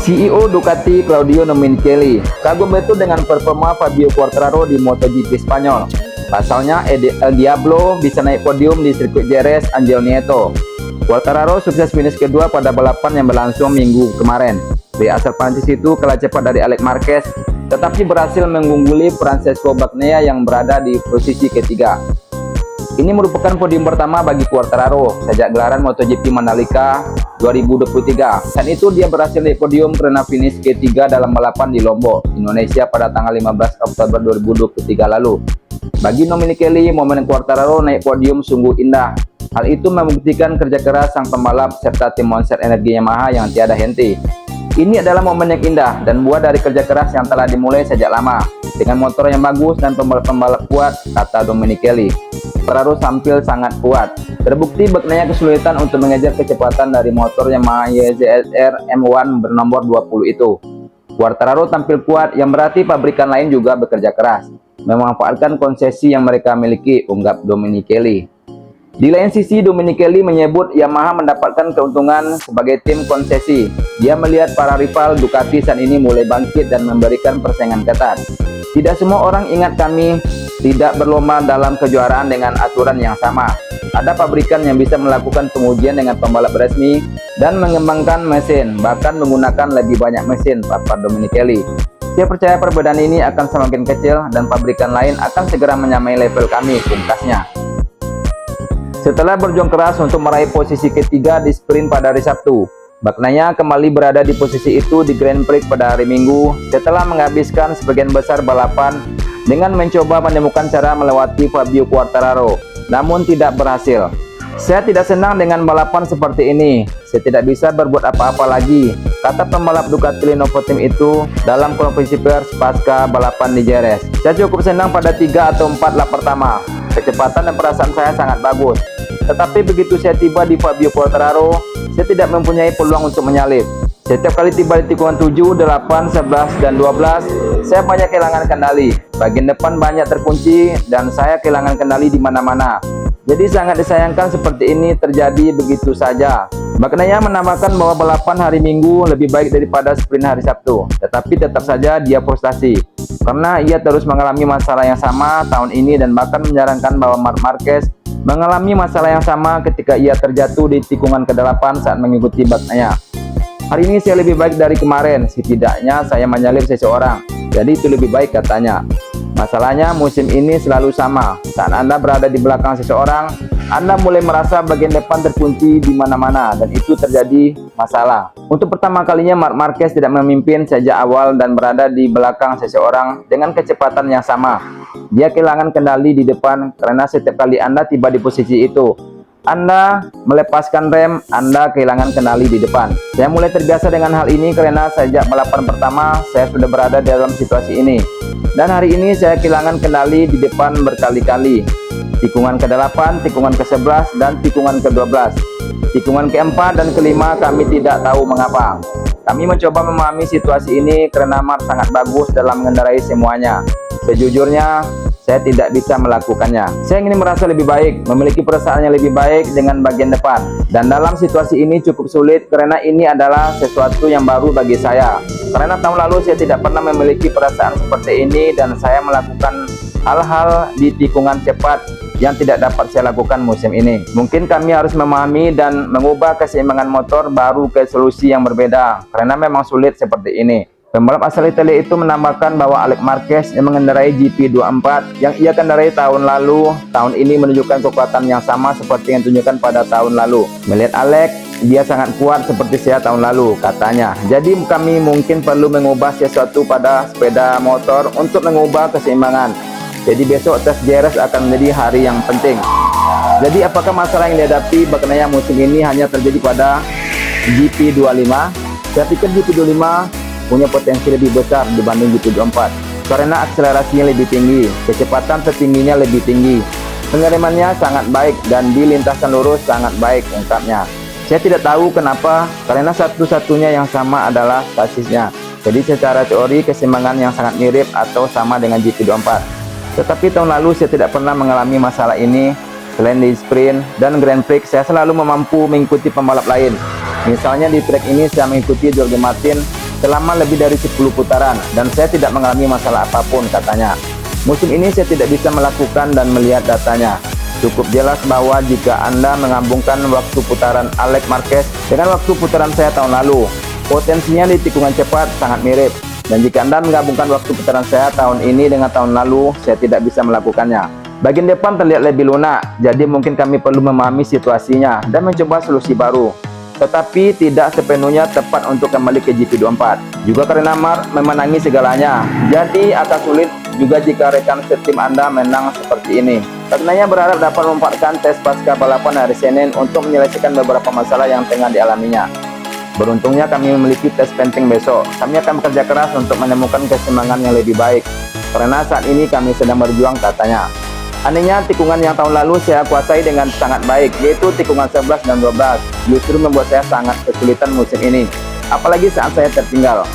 CEO Ducati Claudio Domenicali kagum betul dengan performa Fabio Quartararo di MotoGP Spanyol. Pasalnya El Diablo bisa naik podium di sirkuit Jerez Angel Nieto. Quartararo sukses finish kedua pada balapan yang berlangsung minggu kemarin. Pria asal Prancis itu kalah cepat dari Alex Marquez, tetapi berhasil mengungguli Francesco Bagnaia yang berada di posisi ketiga. Ini merupakan podium pertama bagi Quartararo sejak gelaran MotoGP Mandalika 2023. Dan itu dia berhasil naik podium karena finish ketiga dalam balapan di Lombok, Indonesia pada tanggal 15 Oktober 2023 lalu. Bagi Domenicali, momen Quartararo naik podium sungguh indah. Hal itu membuktikan kerja keras sang pembalap serta tim Monster Energi Yamaha yang tiada henti. Ini adalah momen yang indah dan buah dari kerja keras yang telah dimulai sejak lama. Dengan motor yang bagus dan pembalap-pembalap kuat, kata Domenicali, Quartararo tampil sangat kuat. Terbukti Bagnaia kesulitan untuk mengejar kecepatan dari motor Yamaha YZR M1 bernomor 20 itu. Quartararo tampil kuat yang berarti pabrikan lain juga bekerja keras, memanfaatkan konsesi yang mereka miliki, ungkap Domenicali. Di lain sisi, Domenicali menyebut Yamaha mendapatkan keuntungan sebagai tim konsesi. Dia melihat para rival Ducati saat ini mulai bangkit dan memberikan persaingan ketat. Tidak semua orang ingat kami tidak berlomba dalam kejuaraan dengan aturan yang sama. Ada pabrikan yang bisa melakukan pengujian dengan pembalap resmi dan mengembangkan mesin, bahkan menggunakan lebih banyak mesin, paparan Domenicali. Saya percaya perbedaan ini akan semakin kecil dan pabrikan lain akan segera menyamai level kami, pungkasnya. Setelah berjuang keras untuk meraih posisi ketiga di sprint pada hari Sabtu, Bagnaia kembali berada di posisi itu di Grand Prix pada hari Minggu setelah menghabiskan sebagian besar balapan dengan mencoba menemukan cara melewati Fabio Quartararo, namun tidak berhasil. Saya tidak senang dengan balapan seperti ini. Saya tidak bisa berbuat apa-apa lagi, kata pembalap Ducati Lenovo Team itu dalam konferensi pers pasca balapan di Jerez. Saya cukup senang pada 3 atau 4 lap pertama. Kecepatan dan perasaan saya sangat bagus. Tetapi begitu saya tiba di Fabio Quartararo, saya tidak mempunyai peluang untuk menyalip. Setiap kali tiba di tikungan 7, 8, 11, dan 12, saya banyak kehilangan kendali. Bagian depan banyak terkunci dan saya kehilangan kendali di mana-mana. Jadi sangat disayangkan seperti ini terjadi begitu saja. Bagnaia menambahkan bahwa balapan hari Minggu lebih baik daripada sprint hari Sabtu. Tetapi tetap saja dia frustasi karena ia terus mengalami masalah yang sama tahun ini dan bahkan menyarankan bahwa Marc Marquez mengalami masalah yang sama ketika ia terjatuh di tikungan ke-8 saat mengikuti Bagnaia. Hari ini saya lebih baik dari kemarin, setidaknya saya menyalip seseorang, jadi itu lebih baik, katanya. Masalahnya musim ini selalu sama, saat Anda berada di belakang seseorang, Anda mulai merasa bagian depan terkunci di mana-mana dan itu terjadi masalah. Untuk pertama kalinya Marc Marquez tidak memimpin sejak awal dan berada di belakang seseorang dengan kecepatan yang sama. Dia kehilangan kendali di depan karena setiap kali Anda tiba di posisi itu, Anda melepaskan rem, Anda kehilangan kendali di depan. Saya mulai terbiasa dengan hal ini karena sejak balapan pertama saya sudah berada dalam situasi ini. Dan hari ini saya kehilangan kendali di depan berkali-kali. Tikungan ke-8, tikungan ke-11, dan tikungan ke-12. Tikungan ke-4 dan ke-5 kami tidak tahu mengapa. Kami mencoba memahami situasi ini karena Marc sangat bagus dalam mengendarai semuanya. Sejujurnya, saya tidak bisa melakukannya. Saya ingin merasa lebih baik, memiliki perasaan yang lebih baik dengan bagian depan. Dan dalam situasi ini cukup sulit karena ini adalah sesuatu yang baru bagi saya. Karena tahun lalu saya tidak pernah memiliki perasaan seperti ini dan saya melakukan hal-hal di tikungan cepat yang tidak dapat saya lakukan musim ini. Mungkin kami harus memahami dan mengubah keseimbangan motor baru ke solusi yang berbeda karena memang sulit seperti ini. Pembalap asal Italia itu menambahkan bahwa Alex Marquez yang mengendarai GP24 yang ia kendarai tahun lalu, tahun ini menunjukkan kekuatan yang sama seperti yang ditunjukkan pada tahun lalu. Melihat Alex, dia sangat kuat seperti saya tahun lalu, katanya. Jadi kami mungkin perlu mengubah sesuatu pada sepeda motor untuk mengubah keseimbangan. Jadi besok tes Jerez akan menjadi hari yang penting. Jadi apakah masalah yang dihadapi Bagnaia musim ini hanya terjadi pada GP25? Saya pikir GP25 punya potensi lebih besar dibanding GP24 karena akselerasinya lebih tinggi, kecepatan tertingginya lebih tinggi, pengeremannya sangat baik dan di lintasan lurus sangat baik, ungkapnya. Saya tidak tahu kenapa, karena satu-satunya yang sama adalah sasisnya. Jadi secara teori keseimbangan yang sangat mirip atau sama dengan GP24. Tetapi tahun lalu saya tidak pernah mengalami masalah ini. Selain di sprint dan Grand Prix, saya selalu mampu mengikuti pembalap lain. Misalnya di trek ini saya mengikuti Jorge Martin selama lebih dari 10 putaran dan saya tidak mengalami masalah apapun, katanya. Musim ini saya tidak bisa melakukan dan melihat datanya. Cukup jelas bahwa jika Anda menggabungkan waktu putaran Alex Marquez dengan waktu putaran saya tahun lalu, potensinya di tikungan cepat sangat mirip. Dan jika Anda menggabungkan waktu putaran saya tahun ini dengan tahun lalu, saya tidak bisa melakukannya. Bagian depan terlihat lebih lunak, jadi mungkin kami perlu memahami situasinya dan mencoba solusi baru. Tetapi tidak sepenuhnya tepat untuk kembali ke GP24. Juga karena Mark memenangi segalanya, jadi akan sulit juga jika rekan setim Anda menang seperti ini. Karenanya berharap dapat memanfaatkan tes pasca balapan hari Senin untuk menyelesaikan beberapa masalah yang tengah dialaminya. Beruntungnya kami memiliki tes penting besok. Kami akan bekerja keras untuk menemukan keseimbangan yang lebih baik, karena saat ini kami sedang berjuang, katanya. Anehnya, tikungan yang tahun lalu saya kuasai dengan sangat baik, yaitu tikungan 11 dan 12. Justru membuat saya sangat kesulitan musim ini, apalagi saat saya tertinggal.